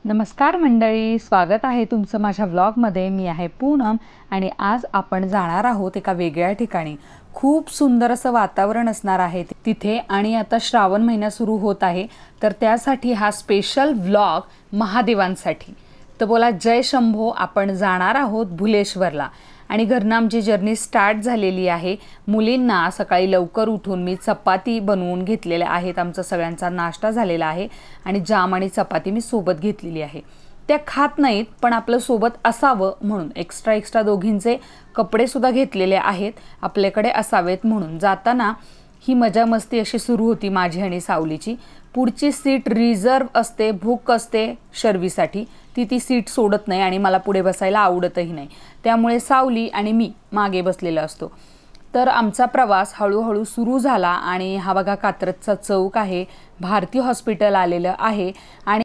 नमस्कार मंडळी, स्वागत आहे तुमचं माझ्या व्लॉगमध्ये। मी आहे पूनम आणि आज आपण जाणार आहोत एका वेगळ्या ठिकाणी। खूप सुंदर असं वातावरण असणार आहे तिथे आणि आता श्रावण महिना सुरू होत आहे, तर त्यासाठी हा स्पेशल व्लॉग महादेवांसाठी। तर बोला जय शंभो। आपण जाणार आहोत भुलेश्वरला आणि घरनं आमची जर्नी स्टार्ट झालेली आहे। मुलींना सकाळी लवकर उठून मी चपाती बनवून घेतलेल्या आहेत। आमचा सगळ्यांचा नाश्ता झालेला आहे आणि जाम आणि चपाती मी सोबत घेतलेली आहे। त्या खात नाहीत पण आपलं सोबत असावं म्हणून एक्स्ट्रा दोघींचे कपडे सुद्धा घेतलेले आहेत, आपल्याकडे असावेत म्हणून। जाताना ही मजा मस्ती अशी सुरू होती माझी आणि सावलीची। पुढची सीट रिझर्व असते, भूक असते शर्वीसाठी, ती सीट सोडत नाही आणि मला पुढे बसायला आवडतही नाही, त्यामुळे सावली आणि मी मागे बसलेला असतो। तर आमचा प्रवास हळूहळू सुरू झाला आणि हा बघा कात्रजचा चौक आहे, भारती हॉस्पिटल आलेलं आहे आणि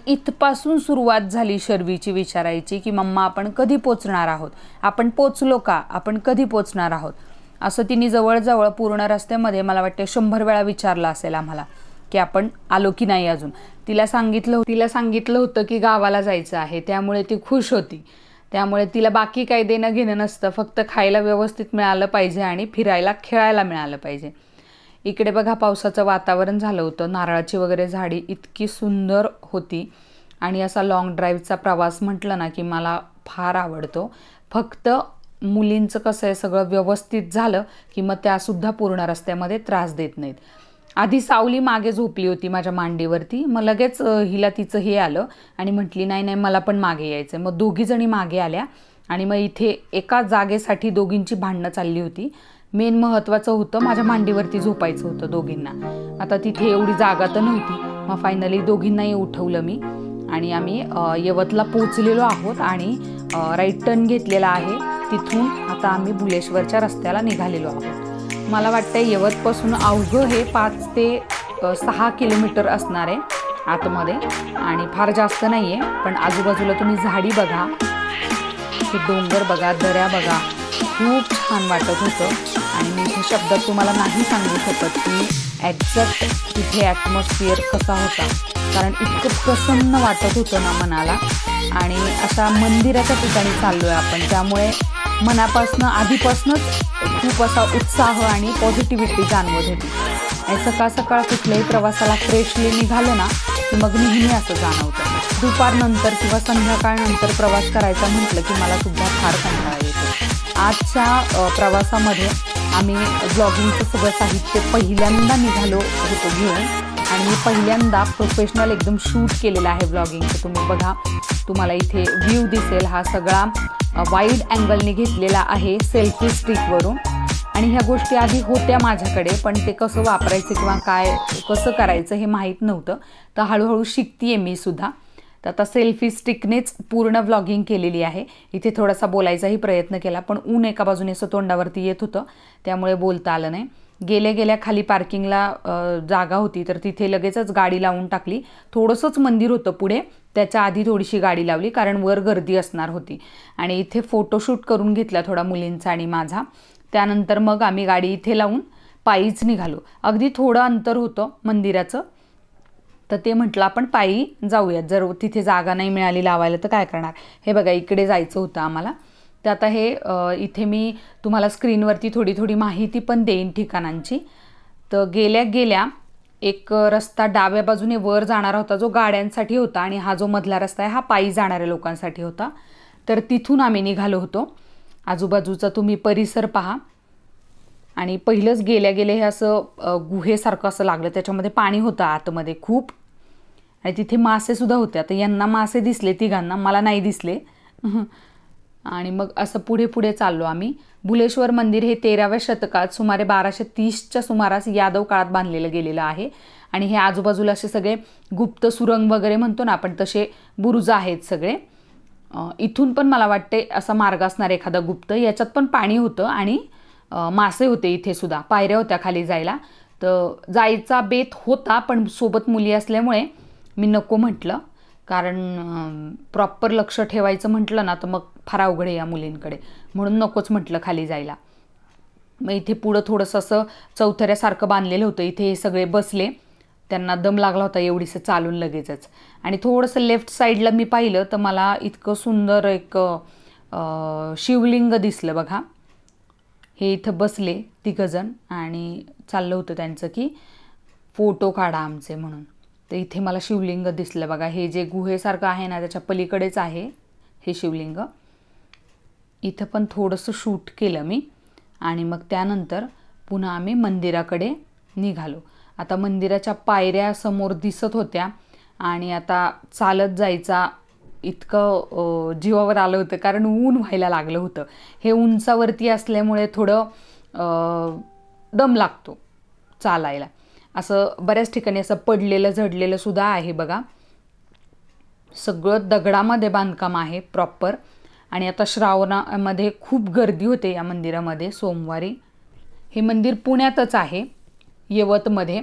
इथपासून सुरुवात झाली शर्वीची विचारायची की मम्मा आपण कधी पोचणार आहोत, आपण पोचलो का, आपण कधी पोचणार आहोत, असं तिने जवळजवळ पूर्ण रस्त्यामध्ये मला वाटते 100 वेळा विचारलं असेल आम्हाला की आपण आलो की नाही अजून। तिला सांगितलं होतं की गावाला जायचं आहे, त्यामुळे ती खुश होती। त्यामुळे तिला बाकी काही देणं घेणं नसतं, फक्त खायला व्यवस्थित मिळालं पाहिजे आणि फिरायला खेळायला मिळालं पाहिजे। इकडे बघा पावसाचं वातावरण झालं होतं, नारळाची वगैरे झाडी इतकी सुंदर होती आणि असा लॉंग ड्राईव्हचा प्रवास म्हटलं ना की मला फार आवडतो। फक्त मुलींचं कसं आहे, सगळं व्यवस्थित झालं की मग त्यासुद्धा पूर्ण रस्त्यामध्ये त्रास देत नाहीत। आधी सावली मागे झोपली होती माझ्या मांडीवरती, मग लगेच हिला तिचं हे आलं आणि म्हटली नाही मला पण मागे यायचं। मग दोघी जणी मागे आल्या आणि मग इथे एका जागेसाठी दोघींची भांडणं चालली होती। मेन महत्त्वाचं होतं माझ्या मांडीवरती झोपायचं होतं दोघींना। आता तिथे एवढी जागा तर नव्हती, मग फायनली दोघींनाही उठवलं मी आणि आम्ही यवतला पोहोचलेलो आहोत आणि राईट टर्न घेतलेला आहे। तिथून आता आम्ही भुलेश्वरच्या रस्त्याला निघालेलो आहोत। मला वाटतं यवतपासून अवघं हे 5 ते 6 किलोमीटर असणार आहे आतमध्ये आणि फार जास्त नाही आहे, पण आजूबाजूला तुम्ही झाडी बघा, हे डोंगर बघा, दऱ्या बघा, खूप छान वाटत होतं। आणि मी इथे शब्दात तुम्हाला नाही सांगू शकत की एक्झॅक्ट तिथे ॲटमॉस्फिअर कसा होता, कारण इतकं प्रसन्न वाटत होतं ना मनाला। आणि अशा मंदिराच्या ठिकाणी चाललो आहे आपण, त्यामुळे मनापासनं आधीपासूनच खूप असा उत्साह आणि पॉझिटिव्हिटी जाणवत होती। आणि सकाळ सकाळ कुठल्याही प्रवासाला फ्रेशली निघालो ना की मग नेहमी असं जाणवतं। दुपारनंतर किंवा संध्याकाळनंतर प्रवास करायचा म्हटलं की मला सुद्धा फार कंटाळा येतो। आजच्या प्रवासामध्ये आम्ही ब्लॉगिंगचं सगळं साहित्य पहिल्यांदा निघालो होतो घेऊन आणि मी पहिल्यांदा प्रोफेशनल एकदम शूट केलेलं आहे ब्लॉगिंगचं। तुम्ही बघा, तुम्हाला इथे व्ह्यू दिसेल, हा सगळा वाईड अँगलने घेतलेला आहे सेल्फी स्टिकवरून। आणि ह्या गोष्टी आधी होत्या माझ्याकडे, पण ते कसं वापरायचं किंवा काय कसं करायचं हे माहीत नव्हतं, तर हळूहळू शिकतीये मी सुद्धा। तर आता सेल्फी स्टिकनेच पूर्ण व्लॉगिंग केलेली आहे। इथे थोडासा बोलायचाही प्रयत्न केला, पण ऊन एका बाजूने असं तोंडावरती येत होतं, त्यामुळे बोलता आलं नाही। गेल्या खाली पार्किंगला जागा होती, तर तिथे लगेचच गाडी लावून टाकली। थोडंसंच मंदिर होतं पुढे, त्याच्या आधी थोडीशी गाडी लावली कारण वर गर्दी असणार होती। आणि इथे फोटोशूट करून घेतला थोडा मुलींचा आणि माझा। त्यानंतर मग आम्ही गाडी इथे लावून पायीच निघालो। अगदी थोडं अंतर होतं मंदिराचं, तर ते म्हटलं आपण पायी जाऊयात, जर तिथे जागा नाही मिळाली लावायला तर काय करणार। हे बघा इकडे जायचं होतं आम्हाला। तर आता हे इथे मी तुम्हाला स्क्रीनवरती थोडी माहिती पण देईन ठिकाणांची। तर गेल्या एक रस्ता डाव्या बाजूने वर जाणारा होता जो गाड्यांसाठी होता आणि हा जो मधला रस्ता आहे हा पायी जाणाऱ्या लोकांसाठी होता। तर तिथून आम्ही निघालो होतो। आजूबाजूचा तुम्ही परिसर पहा, आणि पहिलंच गेल्या गेले हे असं गुहेसारखं असं लागलं, त्याच्यामध्ये पाणी होतं आतमध्ये खूप, आणि तिथे मासेसुद्धा होते. आता यांना मासे दिसले तिघांना, मला नाही दिसले. आणि मग असं पुढे पुढे चाललो आम्ही. भुलेश्वर मंदिर हे 13व्या शतकात सुमारे 1230च्या सुमारास यादव काळात बांधलेलं गेलेलं आहे. आणि हे आजूबाजूला असे सगळे गुप्त सुरंग वगैरे म्हणतो ना आपण, तसे बुरुज आहेत सगळे. इथून पण मला वाटते असा मार्ग असणार एखादा गुप्त. याच्यात पण पाणी होतं आणि मासे होते इथे सुद्धा, पायऱ्या होत्या खाली जायला. तर जायचा बेत होता, पण सोबत मुली असल्यामुळे मी नको म्हटलं, कारण प्रॉपर लक्ष ठेवायचं म्हटलं ना तर मग फार अवघड आहे या मुलींकडे, म्हणून नकोच म्हटलं खाली जायला. मग इथे पुढं थोडंसं असं चौथऱ्यासारखं बांधलेलं होतं, इथे हे सगळे बसले, त्यांना दम लागला होता एवढीसं चालून लगेचच. आणि थोडंसं लेफ्ट साईडला मी पाहिलं तर मला इतकं सुंदर एक शिवलिंग दिसलं बघा. हे इथं बसले तिघंजण आणि चाललं होतं त्यांचं की फोटो काढा आमचे म्हणून. तर इथे मला शिवलिंग दिसलं बघा. हे जे गुहेसारखं आहे ना त्याच्या पलीकडेच आहे हे शिवलिंग. इथं पण थोडंसं शूट केलं मी आणि मग त्यानंतर पुन्हा आम्ही मंदिराकडे निघालो. आता मंदिराच्या पायऱ्या समोर दिसत होत्या आणि आता चालत जायचा इतकं जीवावर आलं होतं, कारण ऊन व्हायला लागलं होतं. हे उंचावरती असल्यामुळे थोडं दम लागतो चालायला. असं बऱ्याच ठिकाणी असं पडलेलं झडलेलं सुद्धा आहे बघा. सगळं दगडामध्ये बांधकाम आहे प्रॉपर. आणि आता श्रावणामध्ये खूप गर्दी होते या मंदिरामध्ये सोमवारी. हे मंदिर पुण्यातच आहे, यवतमध्ये.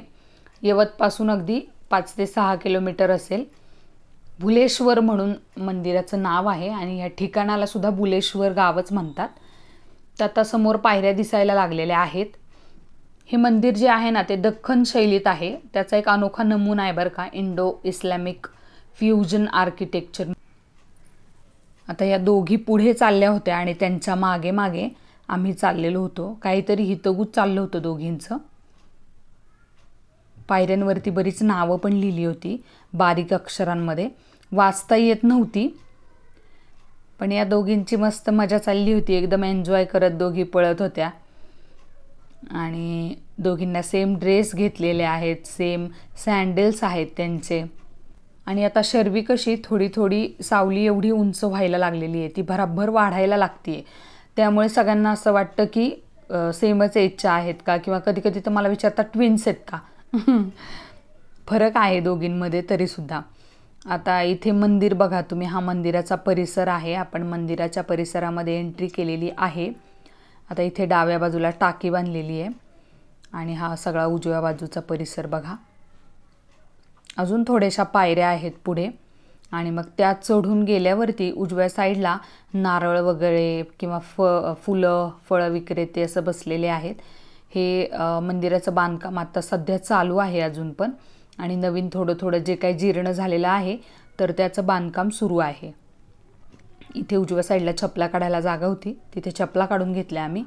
यवतपासून अगदी 5 ते 6 किलोमीटर असेल. भुलेश्वर म्हणून मंदिराचं नाव आहे आणि ह्या ठिकाणाला सुद्धा भुलेश्वर गावच म्हणतात. तर आता समोर पायऱ्या दिसायला लागलेल्या आहेत. हे मंदिर जे आहे ना ते दख्खन शैलीत आहे. त्याचा एक अनोखा नमुना आहे बरं का, इंडो इस्लामिक फ्युजन आर्किटेक्चर. आता या दोघी पुढे चालल्या होत्या आणि त्यांच्या मागे मागे आम्ही चाललेलो होतो. काहीतरी हितगुज चाललं होतं दोघींचं. पायऱ्यांवरती बरीच नावं पण लिहिली होती बारीक अक्षरांमध्ये, वाचता येत नव्हती. पण या दोघींची मस्त मजा चालली होती, एकदम एन्जॉय करत दोघी पळत होत्या. आणि दोघींना सेम ड्रेस घेतलेले आहेत, सेम सँडल्स आहेत त्यांचे. आणि आता शर्वी कशी थोडी थोडी सावली एवढी उंच व्हायला लागलेली आहे, ती भराभर वाढायला लागते आहे. त्यामुळे सगळ्यांना असं वाटतं की सेमच एजच्या आहेत का, किंवा कधी कधी तर मला विचारतात ट्विन्स आहेत का. फरक आहे दोघींमध्ये तरीसुद्धा. आता इथे मंदिर बघा तुम्ही, हा मंदिराचा परिसर आहे. आपण मंदिराच्या परिसरामध्ये एंट्री केलेली आहे. आता इथे डाव्या बाजूला टाकी बांधलेली आहे आणि हा सगळा उजव्या बाजूचा परिसर बघा. अजून थोड्याशा पायऱ्या आहेत पुढे आणि मग त्या चढून गेल्यावरती उजव्या साईडला नारळ वगैरे किंवा फुलं फळं विक्रेते असं बसलेले आहेत. हे मंदिराचं बांधकाम आता सध्या चालू आहे अजून पण, आणि नवीन थोडं थोडं जे काही जीर्ण झालेलं आहे तर त्याचं बांधकाम सुरू आहे. इथे उजव्या साईडला चपला काढायला जागा होती, तिथे चपला काढून घेतल्या आम्ही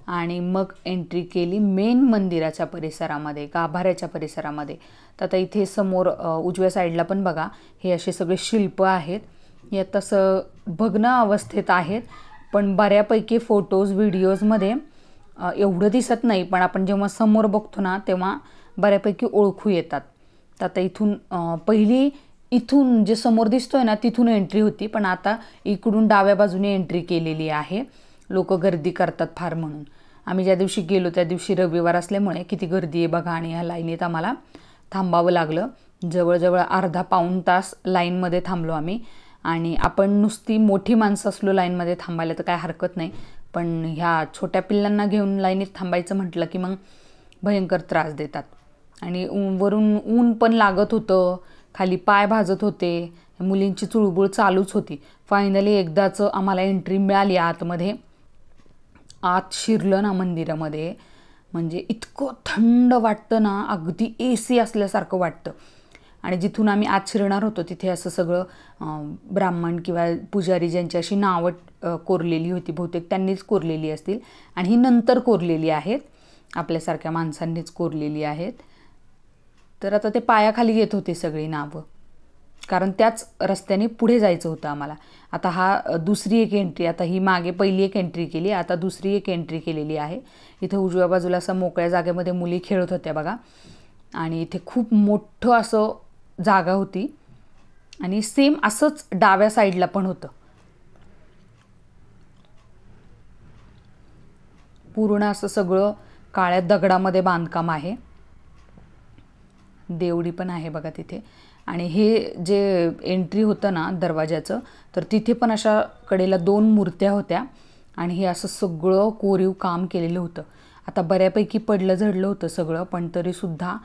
आणि मग एंट्री केली मेन मंदिराच्या परिसरामध्ये, गाभाऱ्याच्या परिसरामध्ये. तर आता इथे समोर उजव्या साईडला पण बघा हे असे सगळे शिल्प आहेत. हे तसं भग्न अवस्थेत आहेत, पण बऱ्यापैकी फोटोज व्हिडिओजमध्ये एवढं दिसत नाही, पण आपण जेव्हा समोर बघतो ना तेव्हा बऱ्यापैकी ओळखू येतात. तर आता इथून पहिली इथून जे समोर दिसतोय ना तिथून एंट्री होती, पण आता इकडून डाव्या बाजूने एंट्री केलेली आहे. लोक गर्दी करतात फार म्हणून. आम्ही ज्या दिवशी गेलो त्या दिवशी रविवार असल्यामुळे किती गर्दी आहे बघा, आणि ह्या लाईनीत आम्हाला थांबावं लागलं. जवळजवळ अर्धा पाऊण तास लाईनमध्ये थांबलो आम्ही. आणि आपण नुसती मोठी माणसं असलो लाईनमध्ये थांबायला तर काय हरकत नाही, पण ह्या छोट्या पिल्लांना घेऊन लाईनीत थांबायचं म्हटलं की मग भयंकर त्रास देतात. आणि वरून ऊन पण लागत होतं, खाली पाय भाजत होते, मुलींची चुळबुळ चालूच होती. फायनली एकदाच आम्हाला एंट्री मिळाली आतमध्ये. आत शिरलं ना मंदिरामध्ये म्हणजे इतकं थंड वाटतं ना, अगदी AC असल्यासारखं वाटतं. आणि जिथून आम्ही आत शिरणार होतो तिथे असं सगळं ब्राह्मण किंवा पुजारी ज्यांची अशी नावं कोरलेली होती, बहुतेक त्यांनीच कोरलेली असतील आणि ही नंतर कोरलेली आहेत, आपल्यासारख्या माणसांनीच कोरलेली आहेत. तर आता ते पायाखाली येत होते सगळी नावं. कारण त्याच रस्त्याने पुढे जायचं होतं आम्हाला. आता हा दुसरी एक एंट्री, आता ही मागे पहिली एक एंट्री केली, आता दुसरी एक एंट्री केलेली आहे. इथं उजव्या बाजूला असं मोकळ्या जागेमध्ये मुली खेळत होत्या बघा, आणि इथे खूप मोठं असं जागा होती आणि सेम असंच डाव्या साईडला पण होतं. पूर्ण असं सगळं काळ्या दगडामध्ये बांधकाम आहे. देवडी पण आहे बघा तिथे. आणि हे जे एंट्री होतं ना दरवाजाचं, तर तिथे पण अशा कडेला 2 मूर्त्या होत्या आणि हे असं सगळं कोरीव काम केलेलं होतं. आता बऱ्यापैकी पडलं झडलं होतं सगळं, पण तरीसुद्धा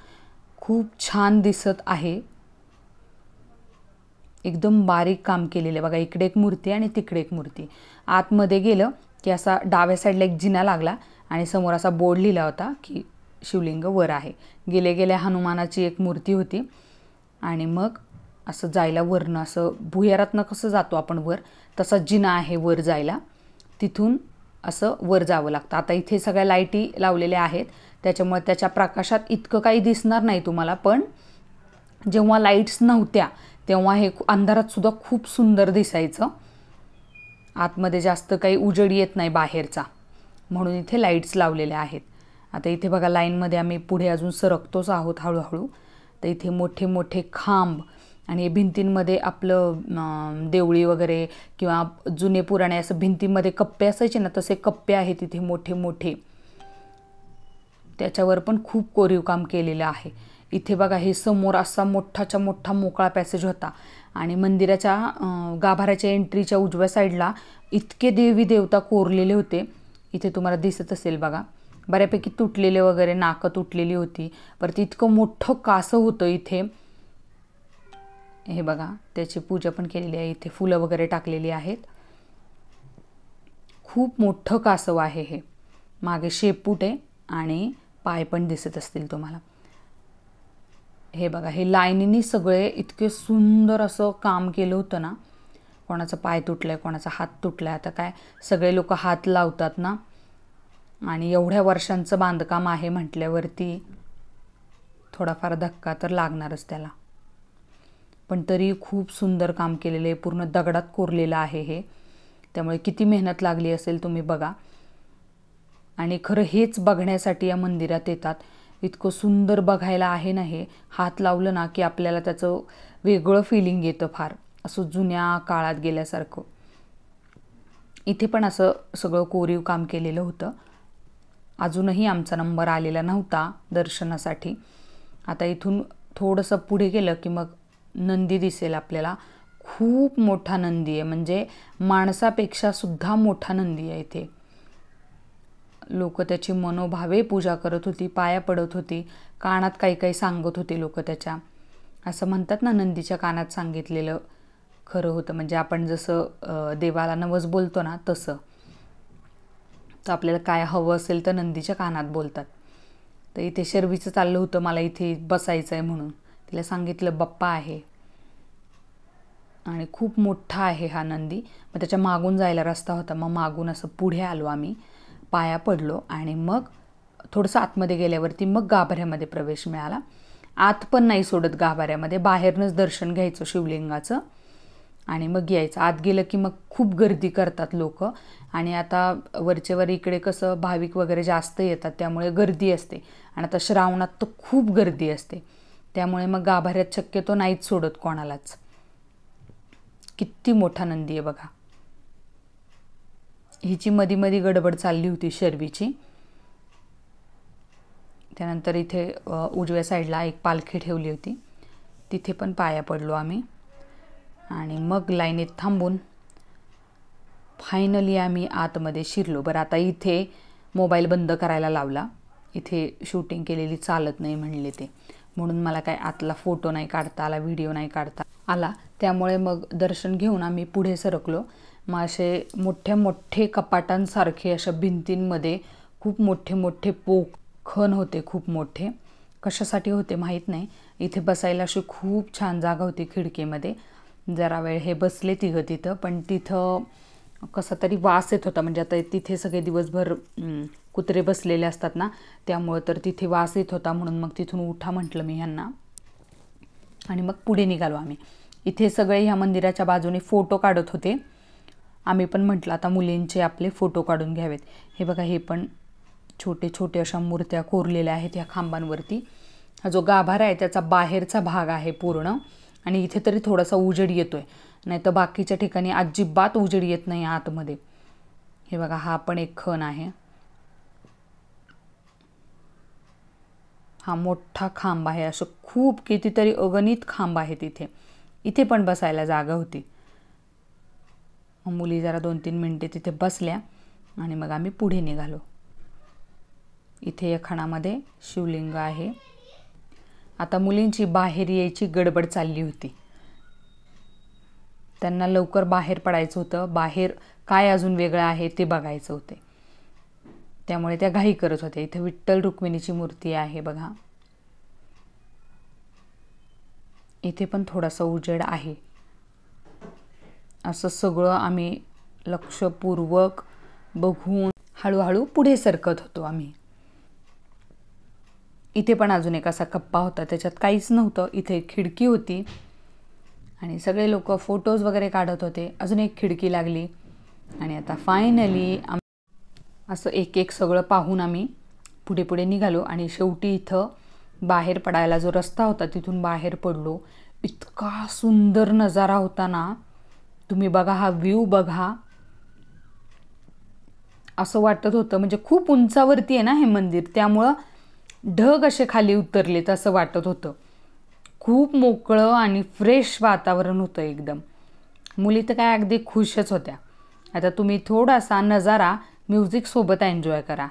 खूप छान दिसत आहे. एकदम बारीक काम केलेलं आहे बघा. इकडे एक मूर्ती आणि तिकडे एक मूर्ती. आतमध्ये गेलं की असा डाव्या साईडला एक जिना लागला आणि समोर असा बोर्ड लिहिला होता की शिवलिंग वर आहे. गेले गेल्या हनुमानाची एक मूर्ती होती आणि मग असं जायला वरनं असं भुयारातनं कसं जातो आपण वर, तसा जिना आहे वर जायला. तिथून असं वर जावं लागतं. आता इथे सगळ्या लाईटी लावलेल्या आहेत, त्याच्यामुळे त्याच्या प्रकाशात इतकं काही दिसणार नाही तुम्हाला, पण जेव्हा लाईट्स नव्हत्या तेव्हा हे अंधारात सुद्धा खूप सुंदर दिसायचं. आतमध्ये जास्त काही उजेड येत नाही बाहेरचा, म्हणून इथे लाईट्स लावलेल्या आहेत. आता इथे बघा लाईनमध्ये आम्ही पुढे अजून सरकतोच आहोत हळूहळू. तर इथे मोठे मोठे खांब आणि भिंतींमध्ये आपलं देवळी वगैरे किंवा जुने पुराणे असं भिंतीमध्ये कप्पे असायचे ना, तसे कप्पे आहेत इथे मोठे मोठे. त्याच्यावर पण खूप कोरीव काम केलेलं आहे. इथे बघा हे समोर असा मोठाच्या मोठा मोकळा पॅसेज होता आणि मंदिराच्या गाभाऱ्याच्या एंट्रीच्या उजव्या साईडला इतके देवी देवता कोरलेले होते. इथे तुम्हाला दिसत असेल बघा, बऱ्यापैकी तुटलेले वगैरे, नाकं तुटलेली होती. परत इतकं मोठं कासव होतं इथे. हे बघा त्याची पूजा पण केलेली आहे. इथे फुलं वगैरे टाकलेली आहेत. खूप मोठं कासव आहे हे. मागे शेपूट आहे आणि पाय पण दिसत असतील तुम्हाला. हे बघा हे लाईनीनी सगळे इतके सुंदर असं काम केलं होतं ना. कोणाचा पाय तुटलाय, कोणाचा हात तुटलाय. आता काय सगळे लोक हात लावतात ना, आणि एवढ्या वर्षांचं बांधकाम आहे म्हटल्यावरती थोडाफार धक्का तर लागणारच त्याला. पण तरी खूप सुंदर काम केलेलं आहे. पूर्ण दगडात कोरलेलं आहे हे, त्यामुळे किती मेहनत लागली असेल तुम्ही बघा. आणि खरं हेच बघण्यासाठी या मंदिरात येतात. इतकं सुंदर बघायला आहे ना हे. हात लावलं ना की आपल्याला त्याचं वेगळं फिलिंग येतं, फार असं जुन्या काळात गेल्यासारखं. इथे पण असं सगळं कोरीव काम केलेलं होतं. अजूनही आमचा नंबर आलेला नव्हता दर्शनासाठी. आता इथून थोडंसं पुढे गेलं की मग नंदी दिसेल आपल्याला. खूप मोठा नंदी आहे, म्हणजे माणसापेक्षा सुद्धा मोठा नंदी आहे इथे. लोक त्याची मनोभावे पूजा करत होती, पाया पडत होती, कानात काही काही सांगत होते लोक त्याच्या. असं म्हणतात ना, नंदीच्या कानात सांगितलेलं खरं होतं. म्हणजे आपण जसं देवाला नवस बोलतो ना तसं. तर आपल्याला काय हवं असेल तर नंदीच्या कानात बोलतात. तर इथे शर्वीचं चाललं होतं मला इथे बसायचं आहे म्हणून. तिला सांगितलं बाप्पा आहे आणि खूप मोठा आहे हा नंदी. मग त्याच्या मागून जायला रस्ता होता, मग मागून असं पुढे आलो आम्ही, पाया पडलो आणि मग थोडंसं आतमध्ये गेल्यावरती मग गाभाऱ्यामध्ये प्रवेश मिळाला. आत पण नाही सोडत गाभाऱ्यामध्ये, बाहेरनंच दर्शन घ्यायचं शिवलिंगाचं आणि मग यायचं. आत गेलं की मग खूप गर्दी करतात लोक. आणि आता वरचेवर इकडे कसं भाविक वगैरे जास्त येतात, त्यामुळे गर्दी असते. आणि आता श्रावणात तर खूप गर्दी असते, त्यामुळे मग गाभाऱ्यात शक्यतो नाहीच सोडत कोणालाच. किती मोठा नंदी आहे बघा. हिची मधी मधी गडबड चालली होती शर्वीची. त्यानंतर इथे उजव्या साईडला एक पालखी ठेवली होती, तिथे पण पाया पडलो आम्ही. आणि मग लाईनीत थांबून फायनली आम्ही आतमध्ये शिरलो. बरं आता इथे मोबाईल बंद करायला लावला. इथे शूटिंग केलेली चालत नाही म्हणले ते, म्हणून मला काय आतला फोटो नाही काढता आला, व्हिडिओ नाही काढता आला. त्यामुळे मग दर्शन घेऊन आम्ही पुढे सरकलो. मग असे मोठे मोठे कपाटांसारखे अशा भिंतींमध्ये खूप मोठे मोठे पोखण होते, खूप मोठे. कशासाठी होते माहीत नाही. इथे बसायला अशी खूप छान जागा होती खिडकीमध्ये. जरा वेळ हे बसले तिघं तिथं, पण तिथं कसा तरी वास येत होता. म्हणजे आता तिथे सगळे दिवसभर कुत्रे बसलेले असतात ना, त्यामुळं तर तिथे वास येत होता. म्हणून मग तिथून उठा म्हटलं मी ह्यांना आणि मग पुढे निघालो आम्ही. इथे सगळे ह्या मंदिराच्या बाजूने फोटो काढत होते. आम्ही पण म्हटलं आता मुलींचे आपले फोटो काढून घ्यावेत. हे बघा, हे पण छोटे छोटे अशा मूर्त्या कोरलेल्या आहेत ह्या खांबांवरती. हा जो गाभारा आहे त्याचा बाहेरचा भाग आहे पूर्ण, आणि इथे तरी थोडासा उजेड येतोय, नाही तर बाकीच्या ठिकाणी अजिबात उजेड येत नाही आतमध्ये. हे बघा, हा पण एक खण आहे. हा मोठा खांब आहे. असं खूप कितीतरी अगणित खांब आहेत इथे. इथे पण बसायला जागा होती. मुली जरा 2-3 मिनिटे तिथे बसल्या आणि मग आम्ही पुढे निघालो. इथे या खणामध्ये शिवलिंग आहे. आता मुलींची बाहेर यायची गडबड चालली होती. त्यांना लवकर बाहेर पडायचं होतं. बाहेर काय अजून वेगळं आहे ते बघायचं होते, त्यामुळे त्या घाई करत होत्या. इथे विठ्ठल रुक्मिणीची मूर्ती आहे बघा. इथे पण थोडासा उजेड आहे. असं सगळं आम्ही लक्षपूर्वक बघून हळूहळू पुढे सरकत होतो आम्ही. इथे पण अजून एक असा कप्पा होता, त्याच्यात काहीच नव्हतं. इथे एक खिडकी होती आणि सगळे लोक फोटोज वगैरे काढत होते. अजून एक खिडकी लागली आणि आता फायनली असं एक एक सगळं पाहून आम्ही पुढे पुढे निघालो आणि शेवटी इथं बाहेर पडायला जो रस्ता होता तिथून बाहेर पडलो. इतका सुंदर नजारा होता ना, तुम्ही बघा, हा व्ह्यू बघा. असं वाटत होतं, म्हणजे खूप उंचावरती आहे ना हे मंदिर, त्यामुळं ढग असे खाली उतरलेत असं वाटत होतं. खूप मोकळं आणि फ्रेश वातावरण होतं एकदम. मुली तर काय अगदी खुशच होत्या. आता तुम्ही थोडासा नजारा म्युझिक सोबत एन्जॉय करा.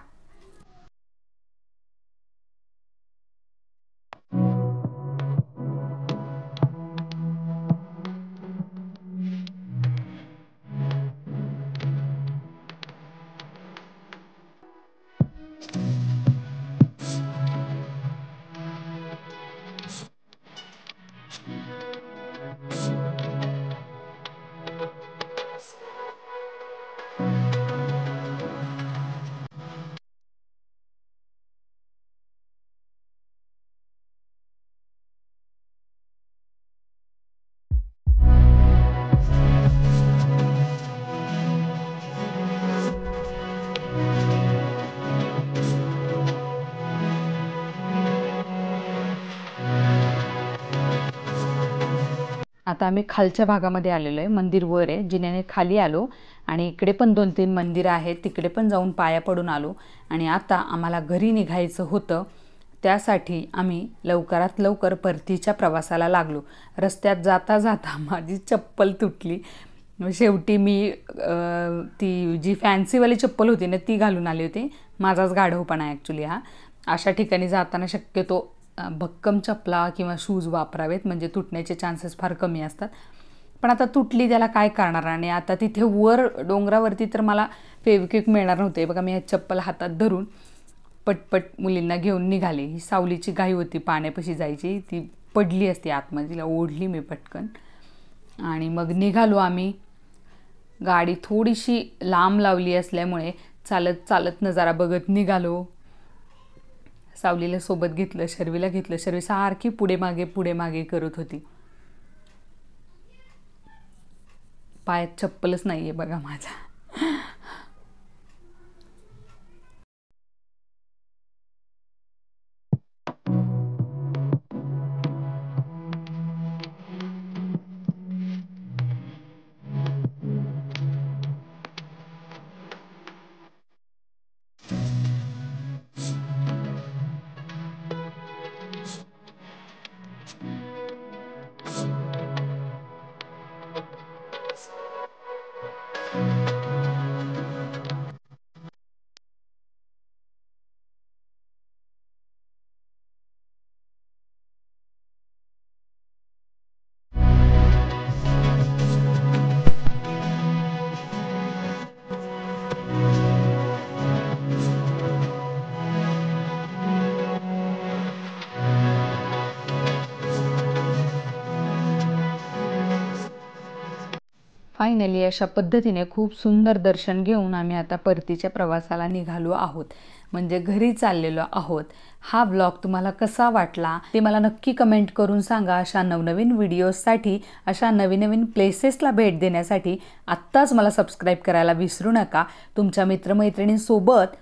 आता आम्ही खालच्या भागामध्ये आलेलो आहे. मंदिर वर आहे, जिन्याने खाली आलो आणि इकडे पण 2-3 मंदिरं आहेत, तिकडे पण जाऊन पाया पडून आलो. आणि आता आम्हाला घरी निघायचं होतं, त्यासाठी आम्ही लवकरात लवकर परतीच्या प्रवासाला लागलो. रस्त्यात जाता जाता माझी चप्पल तुटली. शेवटी मी ती जी फॅन्सीवाली चप्पल होती ना ती घालून आली होती. माझाच गाढवपणा आहे ॲक्च्युली हा. अशा ठिकाणी जाताना शक्यतो भक्कम चपला किंवा शूज वापरावेत, म्हणजे तुटण्याचे चान्सेस फार कमी असतात. पण आता तुटली त्याला काय करणार. आणि आता तिथे वर डोंगरावरती तर मला फेविक्विक मिळणार नव्हते. बघा, मी हे चप्पल हातात धरून पटपट मुलींना घेऊन निघाले. ही सावलीची घाई होती, पाण्यापाशी जायची, ती पडली असती आतमध्ये, तिला ओढली मी पटकन आणि मग निघालो आम्ही. गाडी थोडीशी लांब लावली असल्यामुळे चालत चालत नजारा बघत निघालो. सावलीला सोबत घेतलं, शर्वीला घेतलं. शर्वी सारखी पुढे मागे करत होती. पायात चप्पलच नाहीये बघा माझा. फायनली अशा पद्धतीने खूप सुंदर दर्शन घेऊन आम्ही आता परतीच्या प्रवासाला निघालो आहोत. म्हणजे घरी चाललेलो आहोत. हा व्लॉग तुम्हाला कसा वाटला ते मला नक्की कमेंट करून सांगा. अशा नवनवीन व्हिडिओजसाठी, अशा नवीन नवीन प्लेसेसला भेट देण्यासाठी आत्ताच मला सबस्क्राईब करायला विसरू नका. तुमच्या मित्रमैत्रिणींसोबत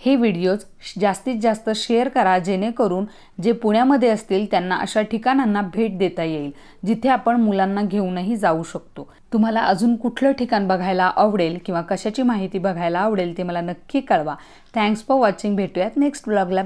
हे व्हिडिओज जास्तीत जास्त शेअर करा, जेणेकरून जे पुण्यामध्ये असतील त्यांना अशा ठिकाणांना भेट देता येईल जिथे आपण मुलांना घेऊनही जाऊ शकतो. तुम्हाला अजून कुठलं ठिकाण बघायला आवडेल किंवा कशाची माहिती बघायला आवडेल ते मला नक्की कळवा. Thanks for watching. भेटूयात नेक्स्ट व्लॉगला.